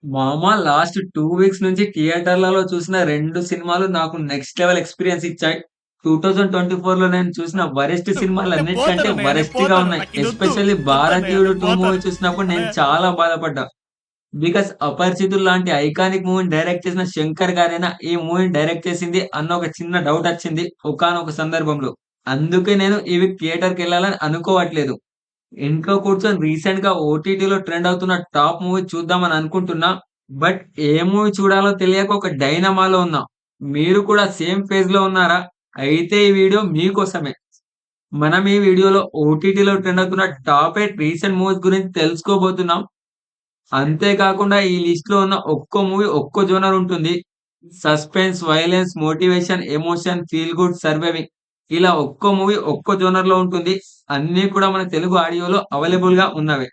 మామ last 2 weeks నుంచి థియేటర్లలో చూసిన 2 సినిమాలు నాకు నెక్స్ట్ లెవెల్ ఎక్స్‌పీరియన్స్ ఇచ్చాయి. 2024లో నేను చూసిన వరెస్ట్ నేను సినిమాలన్నిటికంటే పోతానన్నయ్య. నేను వరెస్ట్‌గా పోతాను. ఉన్నాయి. నాకిదొద్దు. ఎస్పెషల్లీ వద్దన్నయ్య. 'భారతీయుడు నేను 2' మూవీ పోతాను. చూసినప్పుడు నేను అన్నయ్య చాలా బాధపడ్డా. బికాస్ 'అపరిచితుడు' లాంటి ఐకానిక్ మూవీని డైరెక్ట్ చేసిన శంకర్ గారేనా ఈ మూవీని డైరెక్ట్ చేసింది అన్న ఒక చిన్న డౌట్ వచ్చింది ఒకానొక సందర్భంలో. అందుకే నేను ఈ వీక్ థియేటర్‌కెళ్ళాలని అనుకోవట్లేదు. ఇంట్లో కూర్చొని రీసెంట్‌గా ఓటీటీలో ట్రెండ్ అవుతున్న టాప్ మూవీ చూద్దామని అనుకుంటున్నా. బట్ ఏ మూవీ చూడాలో తెలియక ఒక డైనమాలో ఉన్నా. మీరు కూడా సేమ్ ఫేజ్‌లో ఉన్నారా? అయితే ఈ వీడియో మీకోసమే. మనం ఈ వీడియోలో ఓటీటీలో ట్రెండ్ అవుతున్న టాప్ 8 రీసెంట్ మూవీస్ గురించి తెలుసుకోబోతున్నాం. అంతే కాకుండా ఈ లిస్ట్‌లో ఉన్న ఒక్కో మూవీ ఒక్కో జోనర్ ఉంటుంది. Suspense, violence, motivation, emotion, feel good, surviving ఇలా ఒక్కో మూవీ ఒక్కో జోనర్‌లో ఉంటుంది. అన్నీ కూడా మన తెలుగు ఆడియోలో అవైలబుల్‌గా ఉన్నవే.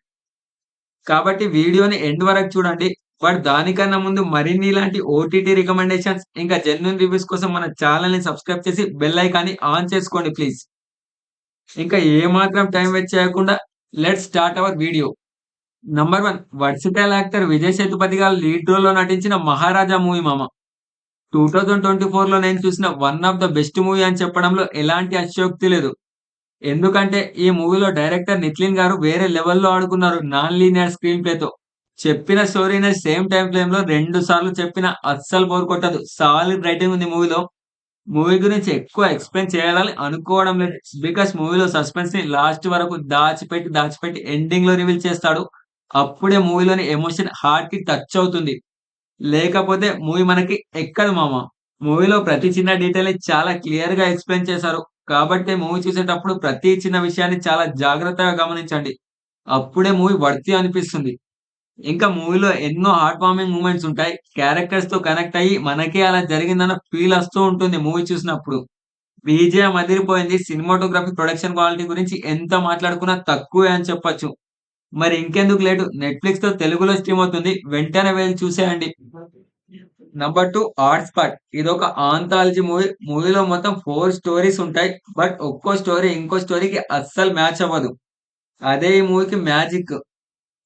కాబట్టి వీడియోని ఎండ్ వరకు చూడండి. బట్ దానికన్నా ముందు మరిన్ని ఇలాంటి ఓటీటీ రికమెండేషన్స్ ఇంకా జెన్యూన్ రివ్యూస్ కోసం మన ఛానెల్‌ని సబ్స్క్రైబ్ చేసి బెల్ ఐకాన్‌ని ఆన్ చేసుకోండి ప్లీజ్. ఇంకా ఏమాత్రం టైం వేస్ట్ చేయకుండా let's start our video. Number 1 versatile actor Vijay Sethupathi గారు లీడ్ రోల్‌లో నటించిన 'మహారాజా' మూవీ మామ. 2024లో నేను చూసిన one of the best movie అని చెప్పడంలో ఎలాంటి అతిశయోక్తి లేదు. ఎందుకంటే ఈ మూవీలో డైరెక్టర్ నితిన్ గారు వేరే లెవెల్‌లో ఆడుకున్నారు నాన్ లీనియర్ స్క్రీన్ ప్లేతో. చెప్పిన స్టోరీని సేమ్ టైమ్ ఫ్రేమ్‌లో 2 సార్లు చెప్పినా అస్సలు బోర్ కొట్టదు. సాలిడ్ రైటింగ్ ఉంది మూవీలో. మూవీ గురించి ఎక్కువ ఎక్స్‌ప్లెయిన్ చేయాలని అనుకోవడం లేదు. బికాస్ మూవీలో సస్పెన్స్‌ని లాస్ట్ వరకు దాచిపెట్టి ఎండింగ్‌లో రివీల్ చేస్తాడు. అప్పుడే మూవీలోని ఎమోషన్ హార్ట్‌కి టచ్ అవుతుంది. లేకపోతే మూవీ మనకి ఎక్కదు మామ. మూవీలో ప్రతి చిన్న డీటెయిల్‌ని చాలా క్లియర్‌గా ఎక్స్‌ప్లెయిన్ చేశారు. కాబట్టి మూవీ చూసేటప్పుడు ప్రతి చిన్న విషయాన్ని చాలా జాగ్రత్తగా గమనించండి. అప్పుడే మూవీ వర్తీ అనిపిస్తుంది. ఇంకా మూవీలో ఎన్నో హార్ట్ వార్మింగ్ మూమెంట్స్ ఉంటాయి. క్యారెక్టర్స్‌తో కనెక్ట్ అయ్యి మనకే అలా జరిగిందన్న ఫీల్ వస్తూ ఉంటుంది మూవీ చూసినప్పుడు. బీజీఎం అదిరిపోయింది. సినిమాటోగ్రఫీ, ప్రొడక్షన్ క్వాలిటీ గురించి ఎంత మాట్లాడుకున్నా తక్కువే అని చెప్పొచ్చు. మరి ఇంకెందుకు లేటు నెట్‌ఫ్లిక్స్‌లో తెలుగులో స్ట్రీమ్ అవుతుంది. వెంటనే వెళ్లి చూసేయండి. Number 2 art spot. ఇదొక ఆంథాలజీ మూవీ. మూవీలో మొత్తం 4 స్టోరీస్ ఉంటాయి. బట్ ఒక్కో స్టోరీ ఇంకో స్టోరీకి అస్సలు మ్యాచ్ అవ్వదు. అదే ఈ మూవీకి మ్యాజిక్.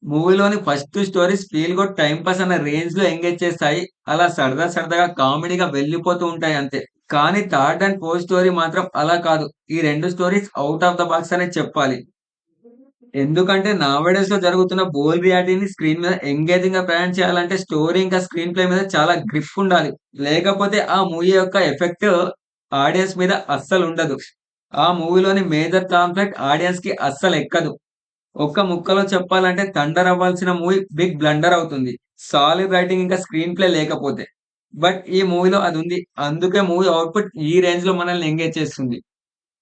మూవీలోని first stories feel good time pass అన్న రేంజ్‌లో ఎంగేజ్ చేస్తాయి. అలా సరదాగా కామెడీగా వెళ్ళిపోతూ ఉంటాయి అంతే. కానీ థర్డ్ అండ్ ఫోర్త్ స్టోరీ మాత్రం అలా కాదు. ఈ 2 stories out of the box అనే చెప్పాలి. ఎందుకంటే నౌ-ఏ-డేస్‌లో జరుగుతున్న బోల్డ్ రియాలిటీని స్క్రీన్ మీద ఎంగేజింగ్‌గా ప్రజెంట్ చేయాలంటే స్టోరీ ఇంకా స్క్రీన్ ప్లే మీద చాలా గ్రిప్ ఉండాలి. లేకపోతే ఆ మూవీ యొక్క ఎఫెక్ట్ ఆడియన్స్ మీద అస్సలుండదు. ఆ మూవీలోని మేజర్ కాన్ఫ్లిక్ట్ ఆడియన్స్‌కి అస్సలెక్కదు. ఒక్క ముక్కలో చెప్పాలంటే 'థండర్' అవ్వాల్సిన మూవీ బిగ్ బ్లండర్ అవుతుంది. సాలిడ్ రైటింగ్ ఇంకా స్క్రీన్ ప్లే లేకపోతే. బట్ ఈ మూవీలో అదుంది. అందుకే మూవీ ఔట్‌పుట్ ఈ రేంజ్‌లో మనల్ని ఎంగేజ్ చేస్తుంది.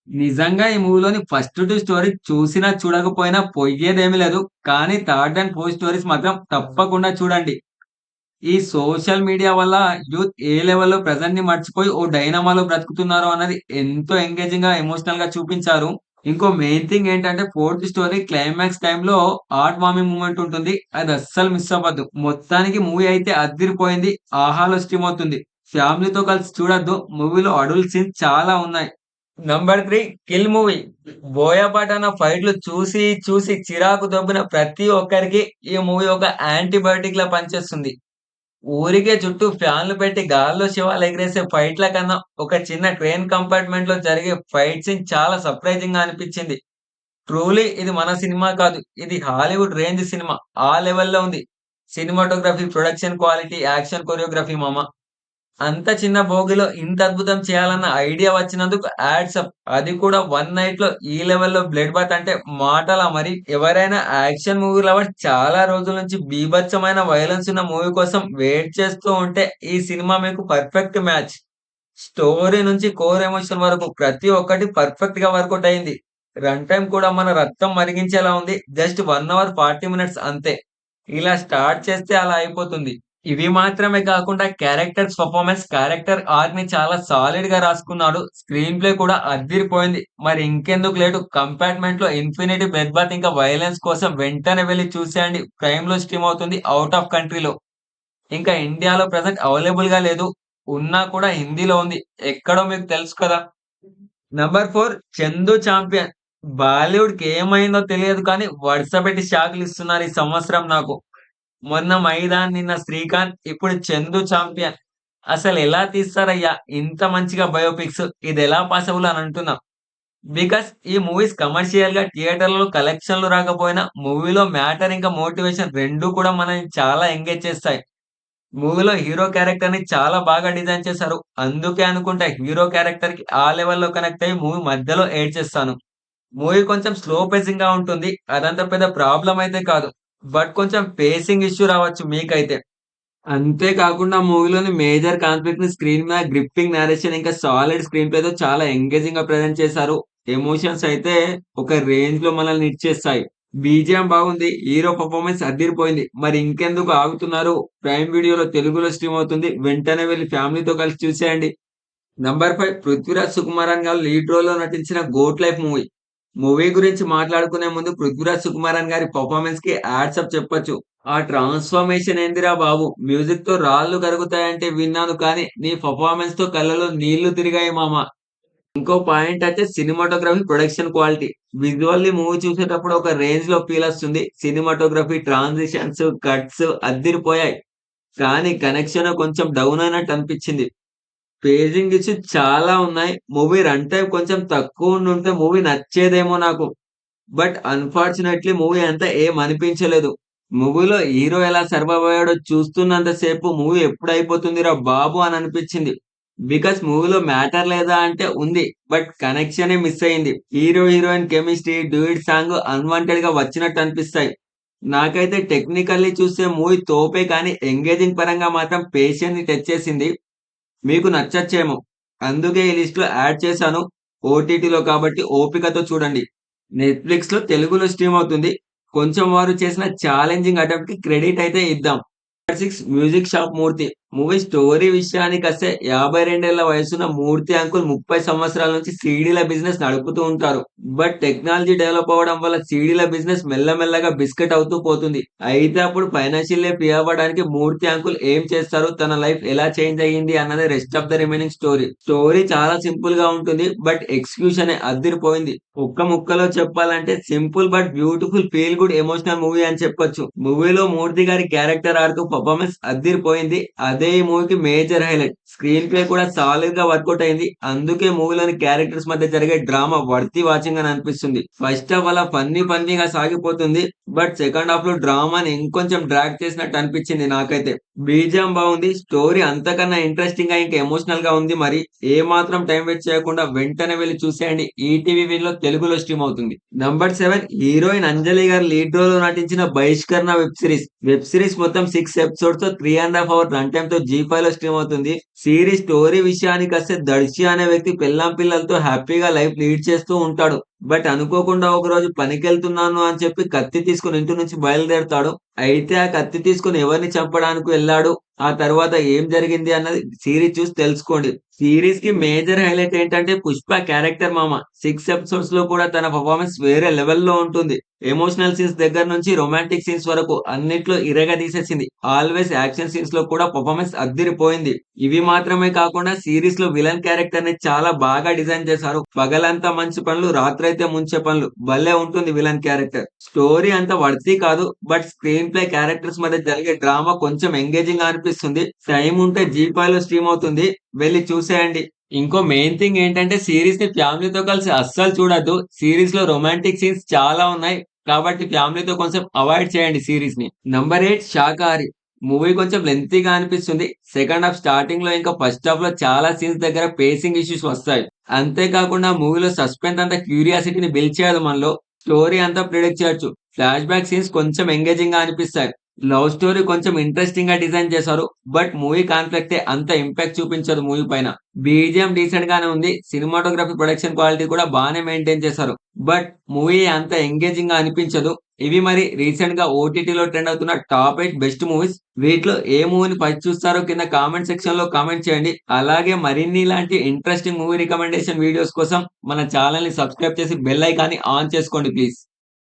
నిజంగా ఈ మూవీలోని ఫస్ట్ 2 స్టోరీ చూసినా, చూడకపోయినా పోయ్యేదేమీ లేదు. కానీ థర్డ్ అండ్ ఫోర్త్ స్టోరీస్ మాత్రం తప్పకుండా చూడండి. ఈ సోషల్ మీడియా వల్ల యూత్ ఏ లెవెల్‌లో ప్రెజెంట్‌ని మర్చిపోయి ఓ డైనమాలో బ్రతుకుతున్నారో అన్నది ఎంతో ఎంగేజింగ్‌గా, ఎమోషనల్‌గా చూపించారు. ఇంకో మెయిన్ థింగ్ ఏంటంటే ఫోర్త్ స్టోరీ క్లైమాక్స్ టైమ్‌లో హార్ట్ వార్మింగ్ మూమెంట్ ఉంటుంది. అది అస్సలు మిస్ అవ్వద్దు. మొత్తానికి మూవీ అయితే అద్దిరిపోయింది. ఆహాలో స్ట్రీమ్ అవుతుంది. ఫ్యామిలీతో కలిసి చూడొద్దు. మూవీలో అడల్ట్ సీన్స్ చాలా ఉన్నాయి. Number 3 'kill' movie. బోయపాటి ఫైట్‌లు చూసి చిరాకు దొబ్బిన ప్రతి ఒక్కరికి ఈ మూవీ ఒక యాంటీబయోటిక్‌లా పనిచేస్తుంది. ఊరికే చుట్టూ ఫ్యాన్‌లు పెట్టి గాల్లో శివాలు ఎగిరేసే ఫైట్‌ల కన్నా ఒక చిన్న ట్రైన్ కంపార్ట్మెంట్‌లో జరిగే ఫైట్ సీన్ చాలా సర్ప్రైజింగ్‌గా అనిపించింది. ట్రూలీ ఇది మన సినిమా కాదు. ఇది హాలీవుడ్ రేంజ్ సినిమా. ఆ లెవెల్‌లో ఉంది. Cinematography, production quality, action choreography మామ. అంత చిన్న భోగిలో ఇంత అద్భుతం చేయాలన్న ఐడియా వచ్చినందుకు యాడ్స్ అప్. అది కూడా వన్ నైట్‌లో ఈ లెవెల్‌లో బ్లడ్ బాత్ అంటే మాటలా మరి? ఎవరైనా యాక్షన్ మూవీ లవర్స్ చాలా రోజుల నుంచి బీభత్సమైన వయలెన్స్ ఉన్న మూవీ కోసం వెయిట్ చేస్తూ ఉంటే ఈ సినిమా మీకు పర్ఫెక్ట్ మ్యాచ్. స్టోరీ నుంచి కోర్ ఎమోషన్ వరకు ప్రతి ఒక్కటి పర్ఫెక్ట్‌గా వర్కౌట్ అయింది. రన్ టైమ్ కూడా మన రక్తం మరిగించేలా ఉంది. జస్ట్ 1 అవర్ 40 మినిట్స్ అంతే. ఇలా స్టార్ట్ చేస్తే అలా అయిపోతుంది. ఇవి మాత్రమే కాకుండా క్యారెక్టర్ ఆర్క్‌ని చాలా సాలిడ్‌గా రాసుకున్నాడు. స్క్రీన్ ప్లే కూడా అద్దిరిపోయింది. మరి ఇంకెందుకు లేటు కంపార్ట్మెంట్‌లో ఇన్ఫినిటీ బ్లడ్ బాత్ ఇంకా వయలెన్స్ కోసం వెంటనే వెళ్లి చూసేయండి. ప్రైమ్‌లో స్ట్రీమ్ అవుతుంది ఔట్ ఆఫ్ కంట్రీలో. ఇంకా ఇండియాలో ప్రెజెంట్ అవైలబుల్‌గా లేదు. ఉన్నా కూడా హిందీలో ఉంది. ఎక్కడో మీకు తెలుసు కదా! Number 4 'Chandu champion'. బాలీవుడ్‌కి ఏమైందో తెలియదు కానీ వరుస పెట్టి షాకులిస్తున్నారు ఈ సంవత్సరం నాకు. మొన్న 'మైదాన్' నిన్న 'శ్రీకాంత్' ఇప్పుడు 'చందు చాంపియన్' అసలెలా తీస్తారయ్యా ఇంత మంచిగా బయోపిక్స్? ఇదెలా పాసిబుల్ అని అంటున్నా. బికాస్ ఈ మూవీస్ కమర్షియల్‌గా థియేటర్‌లో కలెక్షన్‌లు రాకపోయినా మూవీలో మ్యాటర్ ఇంకా మోటివేషన్ 2 కూడా మనల్ని చాలా ఎంగేజ్ చేస్తాయి. మూవీలో హీరో క్యారెక్టర్‌ని చాలా బాగా డిజైన్ చేశారు. అందుకే అనుకుంటా హీరో క్యారెక్టర్‌కి ఆ లెవెల్‌లో కనెక్ట్ అయ్యి మూవీ మధ్యలో ఏడ్చేస్తాను. మూవీ కొంచెం స్లో పేసింగ్‌గా ఉంటుంది. అదంత పెద్ద ప్రాబ్లమ్ అయితే కాదు. బట్ కొంచెం పేసింగ్ ఇష్యూ రావచ్చు మీకైతే. అంతే కాకుండా మూవీలోని మేజర్ కాన్ఫ్లిక్ట్‌ని స్క్రీన్ మీద గ్రిప్పింగ్ నేరేషన్ ఇంకా సాలిడ్ స్క్రీన్ ప్లేతో చాలా ఎంగేజింగ్‌గా ప్రెజెంట్ చేశారు. ఎమోషన్స్ అయితే ఒక రేంజ్‌లో మనల్ని ఇచ్చేస్తాయి. బీజీఎం బాగుంది. హీరో పెర్ఫార్మన్స్ అదిరిపోయింది. మరి ఇంకెందుకు ఆగుతున్నారు? ప్రైమ్ వీడియోలో తెలుగులో స్ట్రీమ్ అవుతుంది. వెంటనే వెళ్లి ఫ్యామిలీతో కలిసి చూసేయండి. నంబర్ 5 పృథ్వీరాజ్ సుకుమారన్ గారు లీడ్ రోల్‌లో నటించిన 'గోట్ లైఫ్' మూవీ. మూవీ గురించి మాట్లాడుకునే ముందు 'పృథ్వీరాజ్ సుకుమారన్' గారి పెర్ఫార్మన్స్‌కి హాట్స్ ఆఫ్ చెప్పొచ్చు. ఆ ట్రాన్స్‌ఫర్మేషన్ ఏందిరా బాబు! మ్యూజిక్‌తో రాళ్ళు కరుగుతాయంటే విన్నాను కానీ, నీ పెర్ఫార్మన్స్‌తో కళ్ళలో నీళ్లు తిరిగాయి మామ. ఇంకో పాయింట్ అయితే cinematography, production quality. Visually movie చూసేటప్పుడు ఒక రేంజ్‌లో ఫీలొస్తుంది. సినిమాటోగ్రఫీ, ట్రాన్సిషన్స్, కట్స్ అద్దిరిపోయాయి. కానీ కనెక్షన్ కొంచెం డౌన్ అయినట్టు అనిపించింది. పేజింగ్ ఇష్యూస్ చాలా ఉన్నాయి. మూవీ రన్ టైమ్ కొంచెం తక్కువుండుంటే మూవీ నచ్చేదేమో నాకు. బట్ అన్‌ఫార్చునేట్‌లీ మూవీ అంతా ఏం అనిపించలేదు. మూవీలో హీరో ఎలా సర్వైవ్ అయ్యాడో చూస్తున్నంత సేపు మూవీ ఎప్పుడైపోతుందిరా బాబు అని అనిపించింది. బికాస్ మూవీలో మ్యాటర్ లేదా అంటే ఉంది. బట్ కనెక్షనే మిస్ అయింది. Hero, heroine chemistry, duet song అన్‌వాంటెడ్‌గా వచ్చినట్టు అనిపిస్తాయి. నాకైతే టెక్నికల్లీ చూస్తే మూవీ తోపే కానీ ఎంగేజింగ్ పరంగా మాత్రం పేషెన్స్‌ని టచ్ చేసింది. మీకు నచ్చచ్చేమో. అందుకే ఈ లిస్ట్‌లో యాడ్ చేశాను. ఓటీటీలో కాబట్టి ఓపికతో చూడండి. నెట్‌ఫ్లిక్స్‌లో తెలుగులో స్ట్రీమ్ అవుతుంది. కొంచెం వారు చేసిన ఛాలెంజింగ్ అటెంప్ట్‌కి క్రెడిట్ అయితే ఇద్దాం. నెంబర్ 6 మ్యూజిక్ షాప్ మూర్తి. మూవీ స్టోరీ విషయానికొస్తే 52 ఏళ్ల వయసున్న మూర్తి అంకుల్ 30 సంవత్సరాల నుంచి సీడీల బిజినెస్ నడుపుతూ ఉంటారు. బట్ టెక్నాలజీ డెవలప్ అవ్వడం వల్ల సీడీల బిజినెస్ మెల్లమెల్లగా బిస్కెట్ అవుతూ పోతుంది. అయితే అప్పుడు ఫైనాన్షియల్లీ ఫ్రీ అవ్వడానికి మూర్తి అంకుల్ ఏం చేస్తారు? తన లైఫ్ ఎలా చేంజ్ అయ్యింది అన్నదే rest of the remaining story. Story చాలా సింపుల్‌గా ఉంటుంది. బట్ ఎగ్జిక్యూషనే అద్దిరిపోయింది. ఒక్క ముక్కలో చెప్పాలంటే simple but beautiful feel good emotional movie అని చెప్పొచ్చు. మూవీలో మూర్తి గారి క్యారెక్టర్ ఆర్క్ పెర్ఫార్మన్స్ అద్దిరిపోయింది. అదే ఈ మూవీకి మేజర్ హైలైట్. స్క్రీన్ ప్లే కూడా సాలిడ్‌గా వర్కౌట్ అయింది. అందుకే మూవీలోని క్యారెక్టర్స్ మధ్య జరిగే డ్రామా వర్తీ వాచింగ్ అని అనిపిస్తుంది. ఫస్ట్ హాఫ్ అలా ఫన్నీగా సాగిపోతుంది. బట్ సెకండ్ హాఫ్‌లో డ్రామాని ఇంకొంచెం డ్రాగ్ చేసినట్టు అనిపించింది నాకైతే. బీజీఎం బాగుంది. స్టోరీ అంతకన్నా ఇంట్రెస్టింగ్‌గా ఇంకా ఎమోషనల్‌గా ఉంది మరి. ఏ మాత్రం టైం వేస్ట్ చేయకుండా వెంటనే వెళ్లి చూసేయండి. ఈటీవీ విన్‌లో తెలుగులో స్ట్రీమ్ అవుతుంది. నంబర్ 7 హీరోయిన్ అంజలి గారు లీడ్ రోల్‌లో నటించిన 'బహిష్కరణ' వెబ్ సిరీస్. వెబ్ సిరీస్ మొత్తం 6 ఎపిసోడ్స్‌తో 3½ అవర్ రన్ టైమ్‌తో జీ5లో స్ట్రీమ్ అవుతుంది. సిరీస్ స్టోరీ విషయానికొస్తే దర్శి అనే వ్యక్తి పెళ్ళాం పిల్లలతో హ్యాపీగా లైఫ్ లీడ్ చేస్తూ ఉంటాడు. బట్ అనుకోకుండా ఒకరోజు పనికెళ్తున్నాను అని చెప్పి కత్తి తీసుకొని ఇంటి నుంచి బయలుదేరతాడు. అయితే ఆ కత్తి తీసుకొని ఎవరిని చంపడానికి వెళ్ళాడు? ఆ తర్వాత ఏం జరిగింది అన్నది సీరీస్ చూసి తెలుసుకోండి. సీరీస్‌కి మేజర్ హైలైట్ ఏంటంటే 'పుష్ప' క్యారెక్టర్ మామ. 6 ఎపిసోడ్స్‌లో కూడా తన పెర్ఫార్మన్స్ వేరే లెవెల్‌లో ఉంటుంది. ఎమోషనల్ సీన్స్ దగ్గర నుంచి రొమాంటిక్ సీన్స్ వరకు అన్నిట్లో ఇరగదీసేసింది. ఆల్వేస్ యాక్షన్ సీన్స్‌లో కూడా పెర్ఫార్మన్స్ అద్దిరిపోయింది. ఇవి మాత్రమే కాకుండా సీరీస్‌లో విలన్ క్యారెక్టర్‌ని చాలా బాగా డిజైన్ చేశారు. పగలంతా మంచి పనులు, రాత్రైతే ముంచే పనులు. భలే ఉంటుంది విలన్ క్యారెక్టర్. స్టోరీ అంత వర్తీ కాదు. బట్ స్క్రీన్ ప్లే, క్యారెక్టర్స్ మధ్య జరిగే డ్రామా కొంచెం ఎంగేజింగ్‌గా అనిపిస్తుంది. టైం ఉంటే జీ5లో స్ట్రీమ్ అవుతుంది. వెళ్లి చూసేయండి. ఇంకో మెయిన్ థింగ్ ఏంటంటే సీరీస్‌ని ఫ్యామిలీతో కలిసి అస్సలు చూడొద్దు. సీరీస్‌లో రొమాంటిక్ సీన్స్ చాలా ఉన్నాయి. కాబట్టి ఫ్యామిలీతో కొంచెం అవాయిడ్ చేయండి సీరీస్‌ని. నంబర్ 8 శాకాహారి. మూవీ కొంచెం లెంగ్తీగా అనిపిస్తుంది. సెకండ్ హాఫ్ స్టార్టింగ్‌లో ఇంకా ఫస్ట్ హాఫ్‌లో చాలా సీన్స్ దగ్గర పేసింగ్ ఇష్యూస్ వస్తాయి. అంతే కాకుండా మూవీలో సస్పెన్స్ అంతా క్యూరియాసిటీని బిల్డ్ చేయదు మనలో. స్టోరీ అంతా ప్రిడిక్ట్ చేయొచ్చు. ఫ్లాష్ బ్యాక్ సీన్స్ కొంచెం ఎంగేజింగ్‌గా అనిపిస్తాయి. లవ్ స్టోరీ కొంచెం ఇంట్రెస్టింగ్‌గా డిజైన్ చేశారు. బట్ మూవీ కాన్ఫ్లిక్టే అంత ఇంపాక్ట్ చూపించదు మూవీ పైన. బీజీఎం డీసెంట్ గానే ఉంది. సినిమాటోగ్రఫీ, ప్రొడక్షన్ క్వాలిటీ కూడా బానే మెయింటైన్ చేశారు. బట్ మూవీ అంత ఎంగేజింగ్‌గా అనిపించదు. ఇవి మరి రీసెంట్‌గా ఓటీటీలో ట్రెండ్ అవుతున్న టాప్ 8 బెస్ట్ మూవీస్. వీటిలో ఏ మూవీని ఫస్ట్ చూస్తారో కింద కామెంట్ సెక్షన్‌లో కామెంట్ చేయండి. అలాగే మరిన్ని ఇలాంటి ఇంట్రెస్టింగ్ మూవీ రికమెండేషన్ వీడియోస్ కోసం మన ఛానెల్‌ని సబ్స్క్రైబ్ చేసి బెల్ ఐకాన్‌ని ఆన్ చేసుకోండి ప్లీజ్.